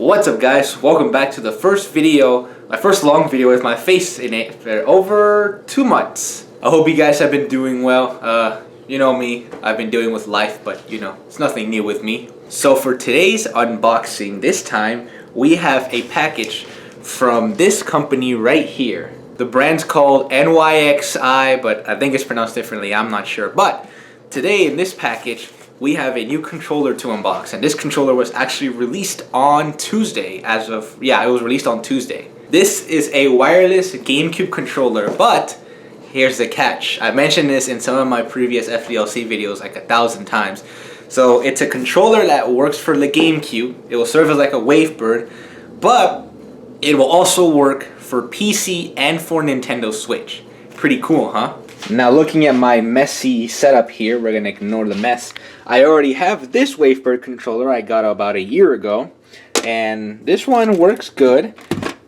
What's up guys, welcome back to the first video, my first long video with my face in it for over 2 months. I hope you guys have been doing well. You know me, I've been dealing with life, but you know, it's nothing new with me. So for today's unboxing, this time we have a package from this company right here. The brand's called NYXI, but I think it's pronounced differently, I'm not sure. But today in this package, we have a new controller to unbox, and this controller was actually released on Tuesday it was released on Tuesday. This is a wireless GameCube controller, but here's the catch. I mentioned this in some of my previous FDLC videos like 1,000 times. So it's a controller that works for the GameCube. It will serve as like a Wavebird, but it will also work for PC and for Nintendo Switch. Pretty cool, huh? Now looking at my messy setup here, we're gonna ignore the mess. I already have this Wavebird controller I got about a year ago, and this one works good.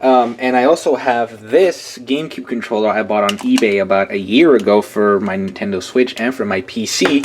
And I also have this GameCube controller I bought on eBay about a year ago for my Nintendo Switch and for my PC.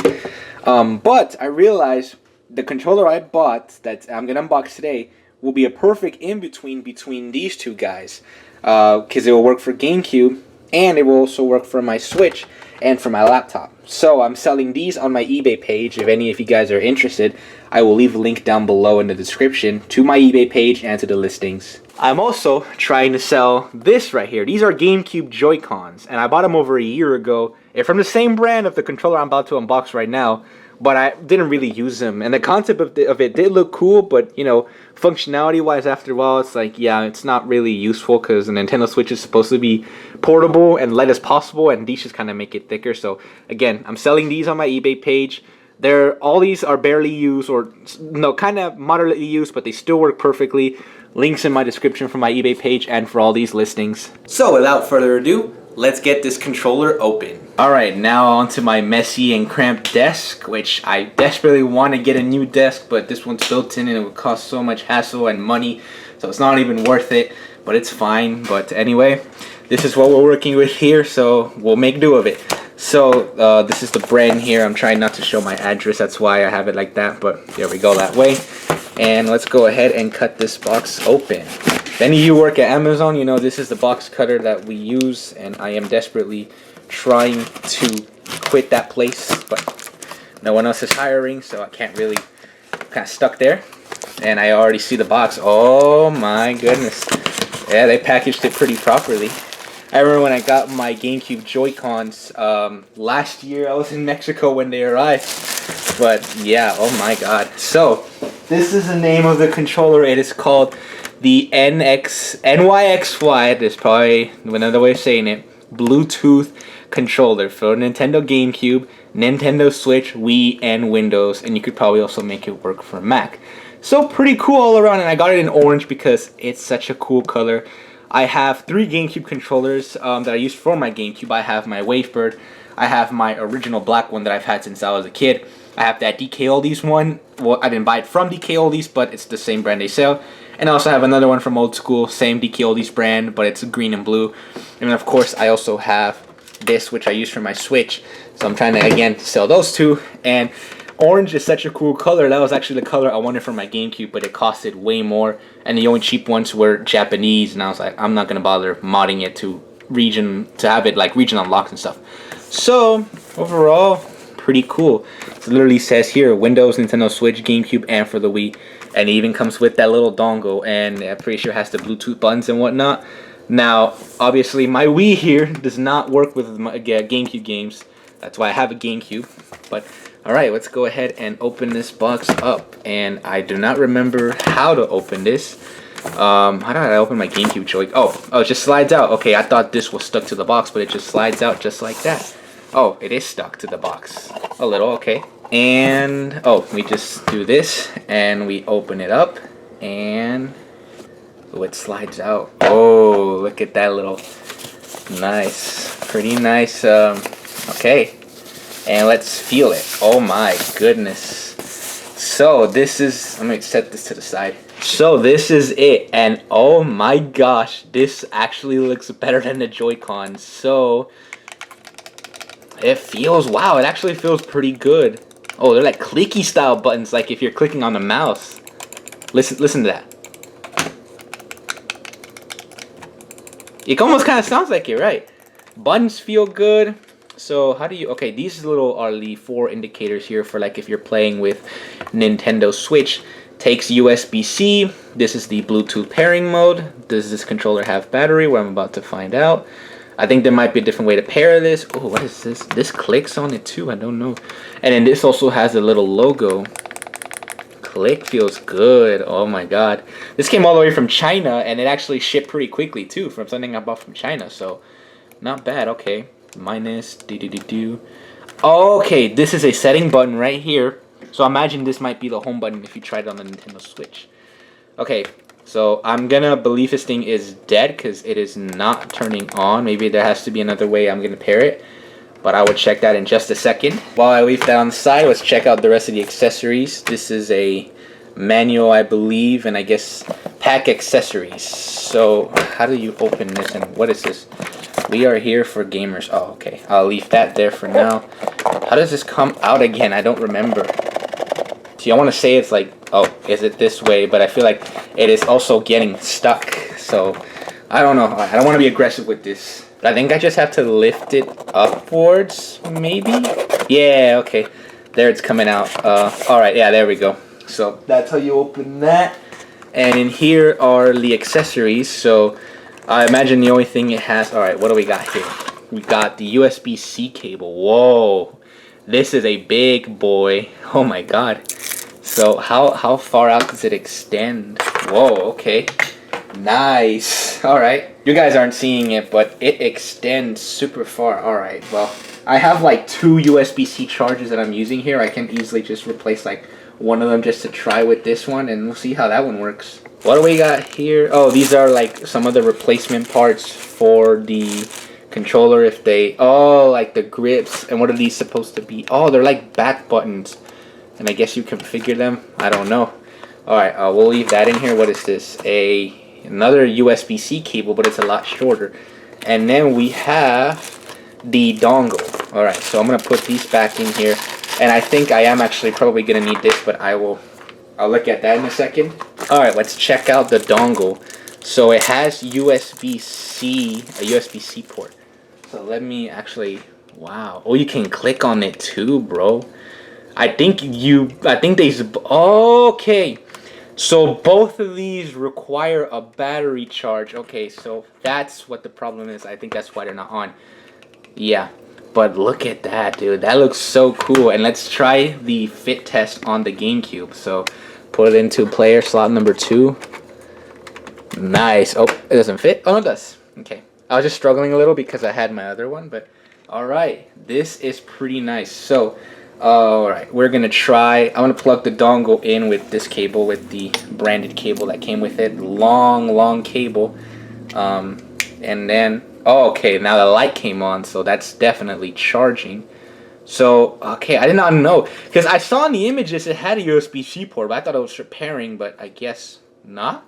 But I realized the controller I bought that I'm gonna unbox today will be a perfect in-between between these two guys, because it will work for GameCube and it will also work for my Switch and for my laptop. So I'm selling these on my eBay page. If any of you guys are interested, I will leave a link down below in the description to my eBay page and to the listings. I'm also trying to sell this right here. These are GameCube Joy-Cons, and I bought them over a year ago. They're from the same brand of the controller I'm about to unbox right now, but I didn't really use them. And the concept of it did look cool, but you know, functionality-wise, after a while, it's like, yeah, it's not really useful because the Nintendo Switch is supposed to be portable and light as possible, and these just kind of make it thicker. So again, I'm selling these on my eBay page. All these are barely used, or no, kind of moderately used, but they still work perfectly. Links in my description for my eBay page and for all these listings. So without further ado, let's get this controller open. Alright, now onto my messy and cramped desk, which I desperately want to get a new desk, but this one's built in and it would cost so much hassle and money, so it's not even worth it, but it's fine. But anyway, this is what we're working with here, so we'll make do of it. So this is the brand here. I'm trying not to show my address, that's why I have it like that, but there we go, that way. And let's go ahead and cut this box open. If any of you work at Amazon, you know this is the box cutter that we use, and I am desperately trying to quit that place, but no one else is hiring, so I can't really, kind of stuck there. And I already see the box. Oh my goodness. Yeah, they packaged it pretty properly. I remember when I got my GameCube Joy-Cons last year. I was in Mexico when they arrived. But yeah, oh my god. So, this is the name of the controller. It is called the NYXI. There's probably another way of saying it. Bluetooth controller for Nintendo GameCube, Nintendo Switch, Wii, and Windows. And you could probably also make it work for Mac. So pretty cool all around. And I got it in orange because it's such a cool color. I have 3 GameCube controllers that I use for my GameCube. I have my Wavebird. I have my original black one that I've had since I was a kid. I have that DK Oldies one. Well, I didn't buy it from DK Oldies, but it's the same brand they sell. And I also have another one from Old School, same DK Oldies brand, but it's green and blue. And of course, I also have this, which I use for my Switch. So I'm trying to, again, sell those two. And orange is such a cool color. That was actually the color I wanted for my GameCube, but it costed way more. And the only cheap ones were Japanese, and I was like, I'm not gonna bother modding it to have it like region unlocks and stuff. So overall, pretty cool. It literally says here Windows, Nintendo Switch, GameCube, and for the Wii. And it even comes with that little dongle, and I'm pretty sure it has the Bluetooth buttons and whatnot. Now, obviously, my Wii here does not work with my GameCube games. That's why I have a GameCube. But alright, let's go ahead and open this box up. And I do not remember how to open this. How did I open my GameCube Joy? Oh, it just slides out. Okay, I thought this was stuck to the box, but it just slides out just like that. Oh, it is stuck to the box. A little, okay. And, oh, we just do this, and we open it up, and oh, it slides out. Oh, look at that little, nice, pretty nice, okay. And let's feel it. Oh my goodness. So this is, let me set this to the side. So this is it, and oh my gosh, this actually looks better than the Joy-Cons. So it feels, wow, it actually feels pretty good. Oh, they're like clicky style buttons, like if you're clicking on the mouse. Listen to that. It almost kind of sounds like it, right? Buttons feel good. So how do you, okay, these little are the 4 indicators here for like if you're playing with Nintendo Switch. Takes USB-C. This is the Bluetooth pairing mode. Does this controller have battery? Well, I'm about to find out. I think there might be a different way to pair this. Oh, what is this? This clicks on it too. I don't know. And then this also has a little logo. Click feels good. Oh my god. This came all the way from China and it actually shipped pretty quickly too from something I bought from China. So not bad. Okay. Minus. Okay, this is a setting button right here. So imagine this might be the home button if you tried it on the Nintendo Switch. Okay, so I'm gonna believe this thing is dead because it is not turning on. Maybe there has to be another way I'm gonna pair it, but I will check that in just a second. While I leave that on the side, let's check out the rest of the accessories. This is a manual, I believe, and I guess pack accessories. So how do you open this and what is this? We are here for gamers. Oh, okay. I'll leave that there for now. How does this come out again? I don't remember. See, I want to say it's like, oh, is it this way? But I feel like it is also getting stuck. So, I don't know. I don't want to be aggressive with this. I think I just have to lift it upwards, maybe? Yeah, okay. There it's coming out. Alright, yeah, there we go. So, that's how you open that. And in here are the accessories. So, I imagine the only thing it has... Alright, what do we got here? We got the USB-C cable. Whoa. This is a big boy. Oh my god. So how far out does it extend? Whoa, okay. Nice. Alright. You guys aren't seeing it, but it extends super far. Alright, well, I have like 2 USB-C chargers that I'm using here. I can easily just replace like one of them just to try with this one, and we'll see how that one works. What do we got here? Oh, these are like some of the replacement parts for the controller if they... Oh, like the grips. And what are these supposed to be? Oh, they're like back buttons. And I guess you configure them. I don't know. Alright, we'll leave that in here. What is this? Another USB-C cable, but it's a lot shorter. And then we have the dongle. Alright, so I'm going to put these back in here. And I think I am actually probably going to need this, but I'll look at that in a second. Alright, let's check out the dongle. So it has USB-C, a USB-C port. So let me actually... Wow. Oh, you can click on it too, bro. I think these... Okay. So both of these require a battery charge. Okay, so that's what the problem is. I think that's why they're not on. Yeah. But look at that, dude. That looks so cool. And let's try the fit test on the Gamecube. So put it into player slot number 2. Nice. Oh, it doesn't fit. Oh, no, it does. Okay. I was just struggling a little because I had my other one. But alright. This is pretty nice. So... Alright, we're gonna try. I'm gonna plug the dongle in with this cable, with the branded cable that came with it. Long cable. And then, oh, okay, now the light came on, so that's definitely charging. So, okay, I did not know. Because I saw in the images it had a USB-C port, but I thought it was for pairing, but I guess not.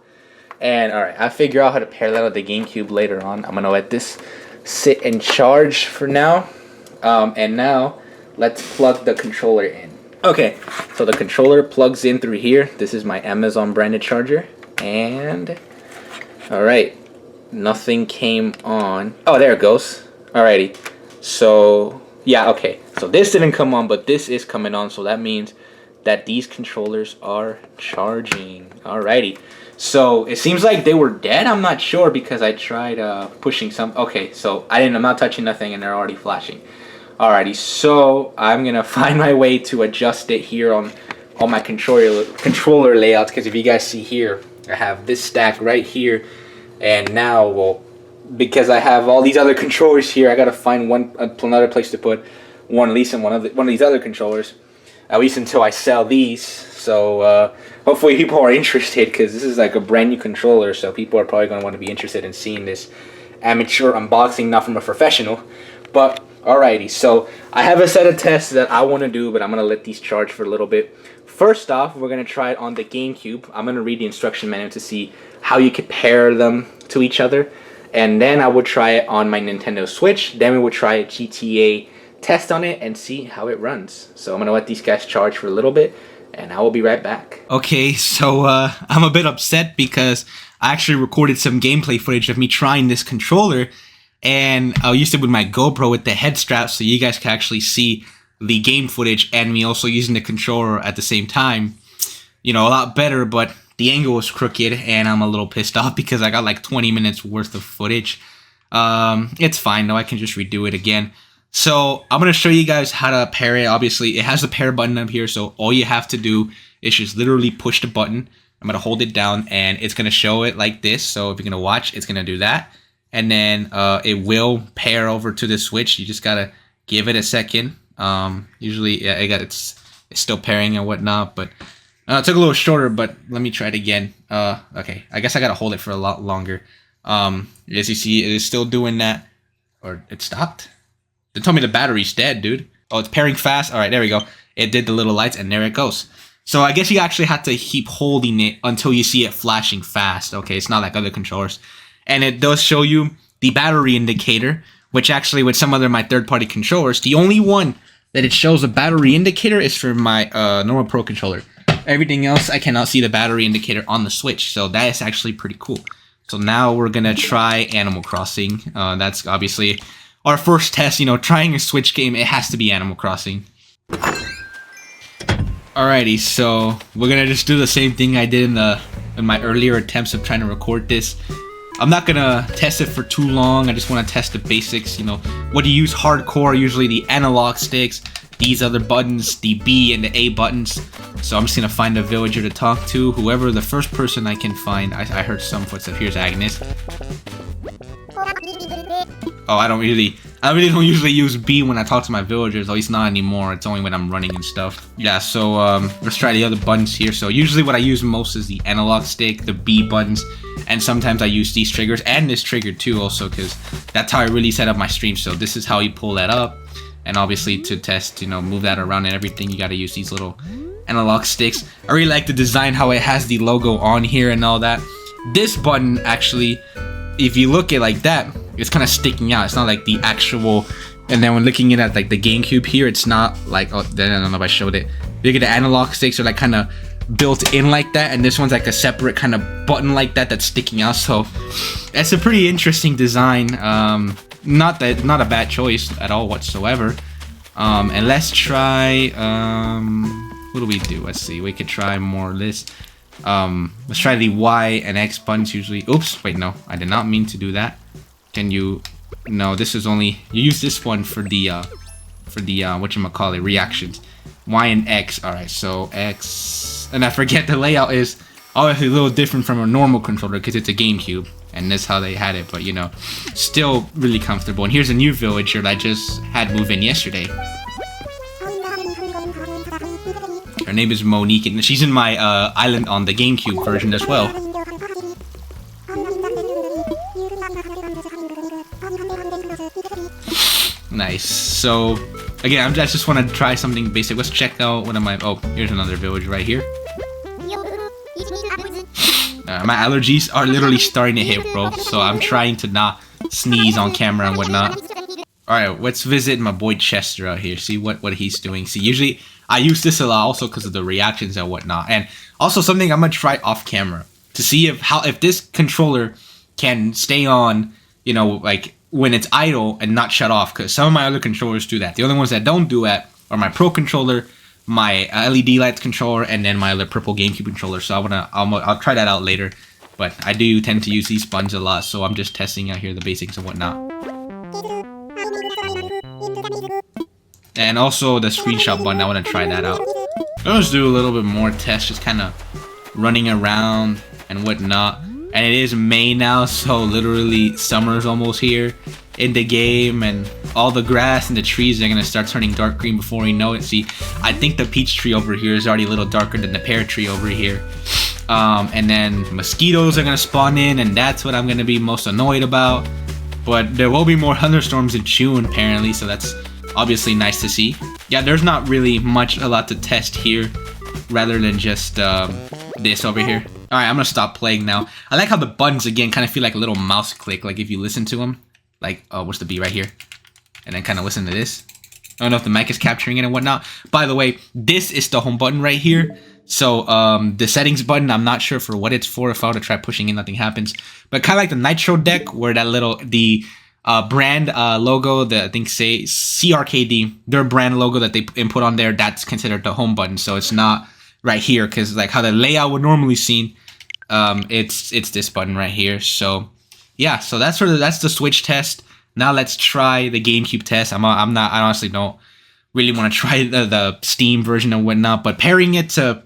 And, alright, I'll figure out how to pair that with the Gamecube later on. I'm gonna let this sit and charge for now. And now... let's plug the controller in. Okay, so the controller plugs in through here. This is my Amazon branded charger. And, alright, nothing came on. Oh, there it goes. Alrighty. So, yeah, okay. So this didn't come on, but this is coming on. So that means that these controllers are charging. Alrighty. So it seems like they were dead. I'm not sure because I tried pushing some. Okay, so I'm not touching nothing and they're already flashing. Alrighty, so I'm gonna find my way to adjust it here on my controller layouts, because if you guys see here, I have this stack right here, and now, well, because I have all these other controllers here, I gotta find another place to put one, at least in one of these other controllers, at least until I sell these. So hopefully people are interested, because this is like a brand new controller, so people are probably gonna want to be interested in seeing this amateur unboxing, not from a professional, but. Alrighty, so I have a set of tests that I want to do, but I'm going to let these charge for a little bit. First off, we're going to try it on the Gamecube. I'm going to read the instruction manual to see how you could pair them to each other. And then I would try it on my Nintendo Switch. Then we would try a GTA test on it and see how it runs. So I'm going to let these guys charge for a little bit. and I will be right back. Okay, so I'm a bit upset because I actually recorded some gameplay footage of me trying this controller, and I used it with my GoPro with the head strap so you guys can actually see the game footage and me also using the controller at the same time. You know, a lot better, but the angle was crooked and I'm a little pissed off because I got like 20 minutes worth of footage. It's fine though, I can just redo it again. So I'm going to show you guys how to pair it. Obviously, it has the pair button up here, so all you have to do is just literally push the button. I'm going to hold it down and it's going to show it like this. So if you're going to watch, it's going to do that. And then it will pair over to the Switch. You just got to give it a second. Usually, yeah, it's still pairing and whatnot, but it took a little shorter, but let me try it again. Okay, I guess I got to hold it for a lot longer. As you see, it is still doing that. Or it stopped? They told me the battery's dead, dude. Oh, it's pairing fast. All right, there we go. It did the little lights, and there it goes. So I guess you actually have to keep holding it until you see it flashing fast. Okay, it's not like other controllers. And it does show you the battery indicator, which actually with some other my third-party controllers, the only one that it shows a battery indicator is for my normal Pro controller. Everything else, I cannot see the battery indicator on the Switch, so that is actually pretty cool. So now we're gonna try Animal Crossing. That's obviously our first test. You know, trying a Switch game, it has to be Animal Crossing. Alrighty, so we're gonna just do the same thing I did in my earlier attempts of trying to record this. I'm not gonna test it for too long. I just want to test the basics. You know, what do you use hardcore? Usually the analog sticks, these other buttons, the B and the A buttons. So I'm just gonna find a villager to talk to. Whoever the first person I can find. I heard some footsteps. Here's Agnes. Oh, I really don't usually use B when I talk to my villagers, at least not anymore. It's only when I'm running and stuff. Yeah, so let's try the other buttons here. So usually what I use most is the analog stick, the B buttons, and sometimes I use these triggers and this trigger too also, because that's how I really set up my stream. So this is how you pull that up. And obviously to test, you know, move that around and everything, you gotta use these little analog sticks. I really like the design, how it has the logo on here and all that. This button actually, if you look at it like that, it's kind of sticking out. It's not like the actual, and then when looking at like the Gamecube here, it's not like, oh, then I don't know if I showed it. Look at the analog sticks are like kind of built in like that, and this one's like a separate kind of button like that that's sticking out. So that's a pretty interesting design. Not a bad choice at all whatsoever. And let's try, what do we do? Let's see, we could try more of this. Let's try the Y and X buttons usually. Oops, wait, no, I did not mean to do that. Can you, no, this is only, you use this one for the whatchamacallit, reactions. Y and X, alright, so X, and I forget the layout is obviously a little different from a normal controller because it's a Gamecube, and that's how they had it, but you know, still really comfortable. And here's a new villager that I just had move in yesterday. Her name is Monique, and she's in my island on the Gamecube version as well. Nice. So again, I just want to try something basic. Let's check out one of my. Oh, here's another village right here. My allergies are literally starting to hit, bro. So I'm trying to not sneeze on camera and whatnot. All right, let's visit my boy Chester out here. See what he's doing. See, usually I use this a lot also because of the reactions and whatnot, and also something I'm gonna try off camera to see if this controller can stay on, you know, like when it's idle and not shut off, because some of my other controllers do that. The only ones that don't do that are my Pro controller, my LED lights controller, and then my other purple Gamecube controller. So I'll try that out later, but I do tend to use these buttons a lot, so I'm just testing out here the basics and whatnot. And also the screenshot button, I want to try that out. Let's do a little bit more tests, just kind of running around and whatnot. And it is May now, so literally summer's almost here in the game, and all the grass and the trees are gonna start turning dark green before we know it. See, I think the peach tree over here is already a little darker than the pear tree over here. And then mosquitoes are gonna spawn in, and that's what I'm gonna be most annoyed about. But there will be more thunderstorms in June apparently, so that's obviously nice to see. Yeah, there's not really a lot to test here, rather than just this over here. Alright, I'm gonna stop playing now. I like how the buttons again kind of feel like a little mouse click, like if you listen to them. Like, oh, what's the B right here? And then kind of listen to this. I don't know if the mic is capturing it and whatnot. By the way, this is the home button right here. So the settings button, I'm not sure for what it's for. If I were to try pushing it, nothing happens. But kind of like the Nitro deck, where that little brand logo, that I think say CRKD, their brand logo that they input on there, that's considered the home button. So it's not right here, because like how the layout would normally seem, it's this button right here. So yeah, so that's the Switch test. Now let's try the GameCube test. I honestly don't really want to try the Steam version and whatnot, but pairing it to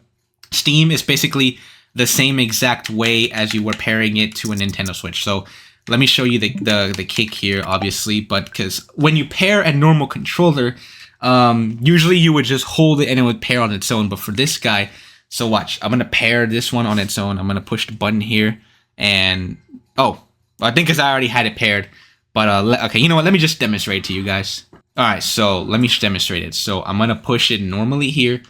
Steam is basically the same exact way as you were pairing it to a Nintendo Switch. So let me show you the kick here, obviously, but because when you pair a normal controller, usually you would just hold it and it would pair on its own. But for this guy, so watch, I'm gonna pair this one on its own. I'm gonna push the button here, and oh, I think because I already had it paired. But okay, you know what? Let me just demonstrate to you guys. All right, so let me demonstrate it. So I'm gonna push it normally here.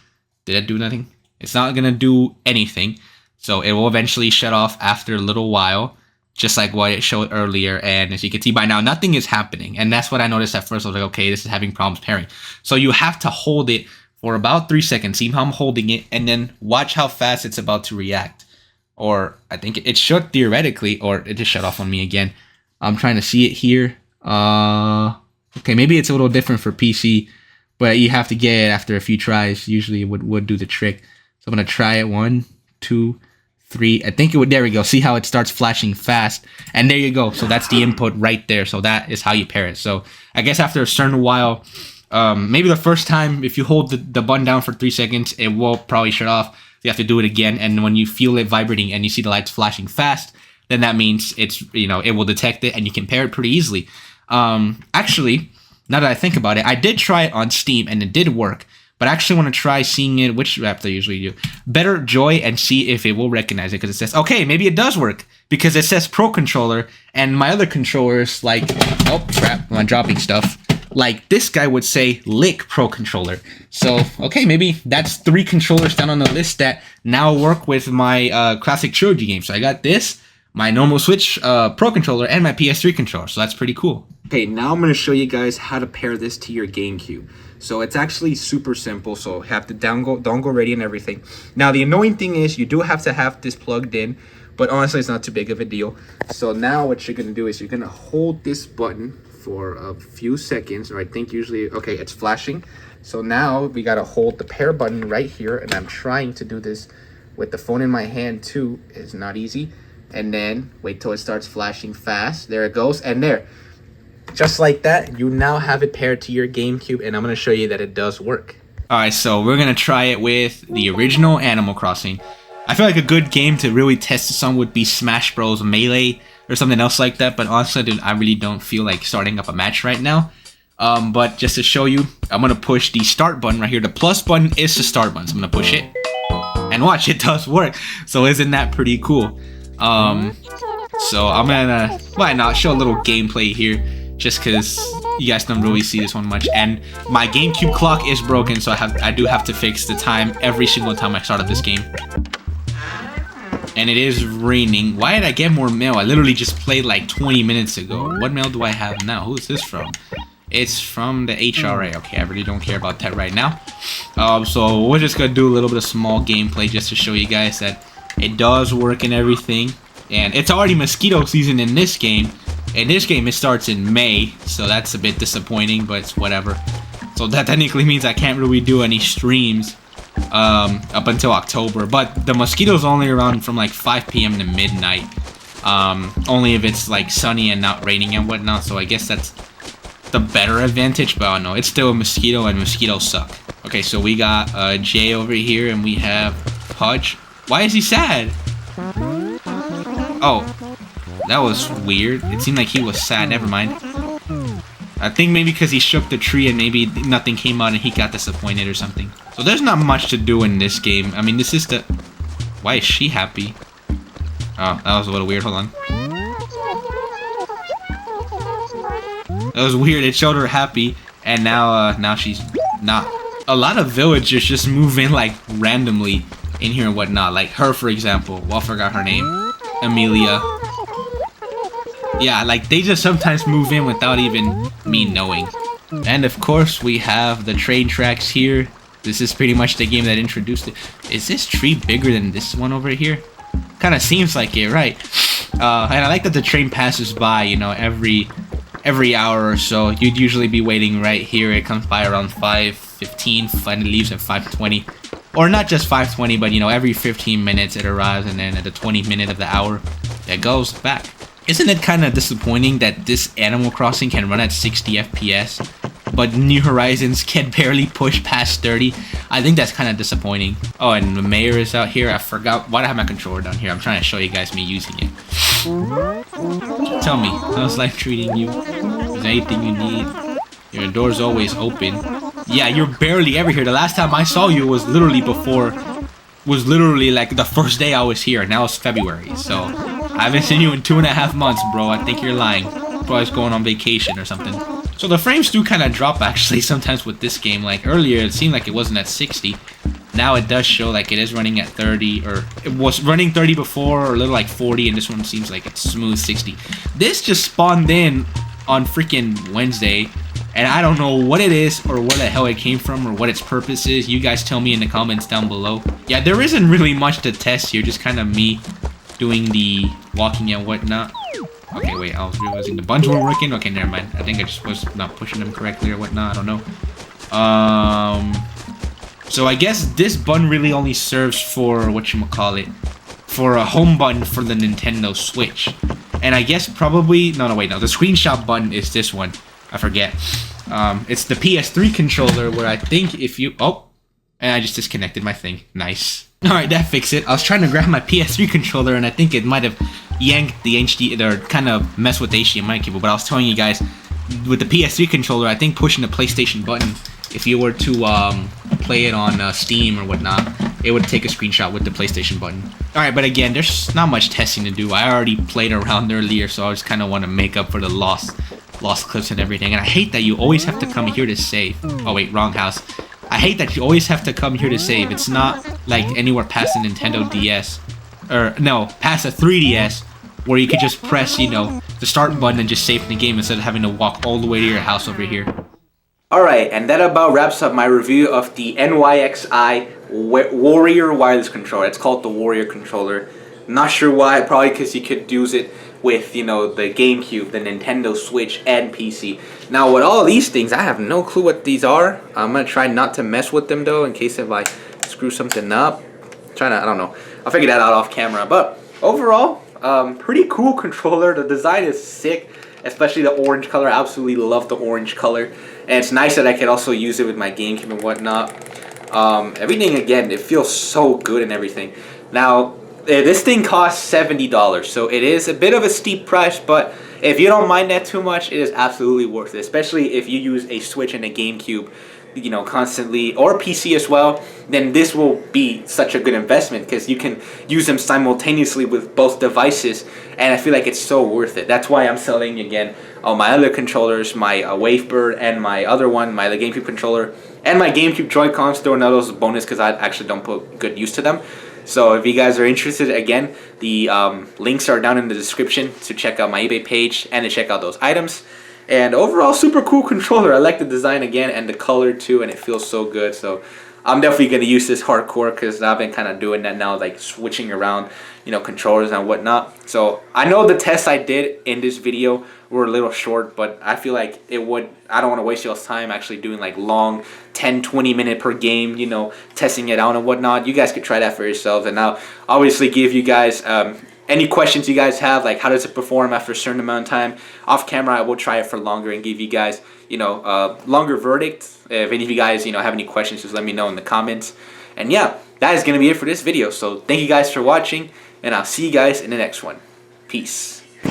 Did it do nothing? It's not gonna do anything. So it will eventually shut off after a little while, just like what it showed earlier. And as you can see by now, nothing is happening. And that's what I noticed at first. I was like, okay, this is having problems pairing. So you have to hold it for about 3 seconds. See how I'm holding it, and then watch how fast it's about to react. Or I think it should theoretically, or it just shut off on me again. I'm trying to see it here. Okay, maybe it's a little different for PC, but you have to get it after a few tries. Usually it would do the trick. So I'm gonna try it. 1, 2, 3. I think it would. There we go. See how it starts flashing fast, and there you go. So that's the input right there. So that is how you pair it. So I guess after a certain while, maybe the first time, if you hold the button down for 3 seconds, it will probably shut off. You have to do it again, and when you feel it vibrating and you see the lights flashing fast, then that means it's, it will detect it and you can pair it pretty easily. Actually, now that I think about it, I did try it on Steam and it did work, but I actually want to try seeing it, which app they usually do, Better Joy, and see if it will recognize it, because it says, okay, maybe it does work, because it says Pro Controller, and my other controllers, like, oh crap, I'm dropping stuff, like this guy would say Lick Pro Controller. So, okay, maybe that's 3 controllers down on the list that now work with my classic trilogy game. So I got this, my normal Switch Pro Controller, and my PS3 controller. So that's pretty cool. Okay, now I'm going to show you guys how to pair this to your GameCube. So it's actually super simple. So have the dongle ready and everything. Now the annoying thing is you do have to have this plugged in, but honestly it's not too big of a deal. So now what you're going to do is you're going to hold this button for a few seconds, or I think usually, okay, it's flashing. So now we got to hold the pair button right here, and I'm trying to do this with the phone in my hand too. It's not easy. And then wait till it starts flashing fast. There it goes, and there. Just like that, you now have it paired to your GameCube, and I'm going to show you that it does work. Alright, so we're going to try it with the original Animal Crossing. I feel like a good game to really test this on would be Smash Bros. Melee or something else like that, but honestly, dude, I really don't feel like starting up a match right now. But just to show you, I'm going to push the start button right here. The plus button is the start button, so I'm going to push it. And watch, it does work. So isn't that pretty cool? So I'm gonna, why not, show a little gameplay here, just because you guys don't really see this one much. And my GameCube clock is broken, so I do have to fix the time every single time I start up this game. And it is raining. Why did I get more mail? I literally just played like 20 minutes ago. What mail do I have now? Who is this from? It's from the HRA. Okay, I really don't care about that right now. So we're just gonna do a little bit of small gameplay just to show you guys that it does work and everything. And it's already mosquito season in this game. In this game, it starts in May, so that's a bit disappointing, but it's whatever. So that technically means I can't really do any streams up until October. But the mosquitoes only around from like 5 p.m. to midnight. Only if it's like sunny and not raining and whatnot. So I guess that's the better advantage, but I don't know. It's still a mosquito, and mosquitoes suck. Okay, so we got Jay over here, and we have Pudge. Why is he sad? Oh, that was weird. It seemed like he was sad. Never mind. I think maybe because he shook the tree and maybe nothing came out and he got disappointed or something. So there's not much to do in this game. I mean, this is the... Why is she happy? Oh, that was a little weird. Hold on. That was weird. It showed her happy, and now she's not. A lot of villagers just move in like randomly in here and whatnot. Like her, for example. Well, I forgot her name. Amelia. Yeah, like they just sometimes move in without even me knowing. And of course, we have the train tracks here. This is pretty much the game that introduced it. Is this tree bigger than this one over here? Kind of seems like it, right? And I like that the train passes by, you know, every hour or so. You'd usually be waiting right here. It comes by around 5:15 and it leaves at 5:20. Or not just 5:20, but, you know, every 15 minutes it arrives, and then at the 20th minute of the hour, it goes back. Isn't it kind of disappointing that this Animal Crossing can run at 60 FPS, but New Horizons can barely push past 30? I think that's kind of disappointing. Oh, and the mayor is out here. I forgot. Why do I have my controller down here? I'm trying to show you guys me using it. Tell me, how's life treating you? Is there anything you need? Your door's always open. Yeah, you're barely ever here. The last time I saw you was literally like the first day I was here. Now it's February, so I haven't seen you in 2.5 months, bro. I think you're lying. Probably going on vacation or something. So the frames do kind of drop actually sometimes with this game. Like earlier, it seemed like it wasn't at 60. Now it does show like it is running at 30, or it was running 30 before, or a little like 40, and this one seems like it's smooth 60. This just spawned in on freaking Wednesday, and I don't know what it is or where the hell it came from or what its purpose is. You guys tell me in the comments down below. Yeah, there isn't really much to test here, just kind of me doing the walking and whatnot. Okay, wait, I was realizing the buttons weren't working. Okay, never mind. I think I just was not pushing them correctly or whatnot. I don't know. So I guess this button really only serves for, whatchamacallit, for a home button for the Nintendo Switch. And I guess probably, no, the screenshot button is this one. I forget. It's the PS3 controller where I think if you, oh, and I just disconnected my thing. Nice. Alright, that fixed it. I was trying to grab my PS3 controller and I think it might have yanked the HD, or kind of messed with the HDMI cable, but I was telling you guys, with the PS3 controller, I think pushing the PlayStation button, if you were to play it on Steam or whatnot, it would take a screenshot with the PlayStation button. Alright, but again, there's not much testing to do. I already played around earlier, so I just kind of want to make up for the lost clips and everything. And I hate that you always have to come here to save. Oh wait, wrong house. I hate that you always have to come here to save. It's not like anywhere past the Nintendo DS, or no, past a 3DS, where you could just press, you know, the start button and just save the game instead of having to walk all the way to your house over here. Alright, and that about wraps up my review of the NYXI Warrior Wireless Controller. It's called the Warrior Controller. Not sure why, probably because you could use it with, you know, the Gamecube, the Nintendo Switch, and PC. Now, with all these things, I have no clue what these are. I'm going to try not to mess with them, though, in case if I screw something up. I don't know. I'll figure that out off camera. But overall, pretty cool controller. The design is sick, especially the orange color. I absolutely love the orange color. And it's nice that I can also use it with my GameCube and whatnot. Everything, again, it feels so good and everything. Now, this thing costs $70, so it is a bit of a steep price, but if you don't mind that too much, it is absolutely worth it, especially if you use a Switch and a GameCube, you know, constantly, or PC as well. Then this will be such a good investment because you can use them simultaneously with both devices, and I feel like it's so worth it. That's why I'm selling, again, all my other controllers, my Wavebird and my other one, my GameCube controller, and my GameCube Joy-Cons, throwing out those bonus because I actually don't put good use to them. So if you guys are interested, again, the links are down in the description to check out my eBay page and to check out those items. And overall, super cool controller. I like the design again and the color too, and it feels so good. So I'm definitely going to use this hardcore because I've been kind of doing that now, like switching around, you know, controllers and whatnot. So I know the tests I did in this video were a little short, but I feel like it would, I don't want to waste y'all's time actually doing like long 10-20 minute per game, you know, testing it out and whatnot. You guys could try that for yourselves, and I'll obviously give you guys any questions you guys have, like how does it perform after a certain amount of time. Off camera, I will try it for longer and give you guys, you know, longer verdict. If any of you guys, you know, have any questions, just let me know in the comments. And yeah, that is going to be it for this video. So thank you guys for watching, and I'll see you guys in the next one. Peace.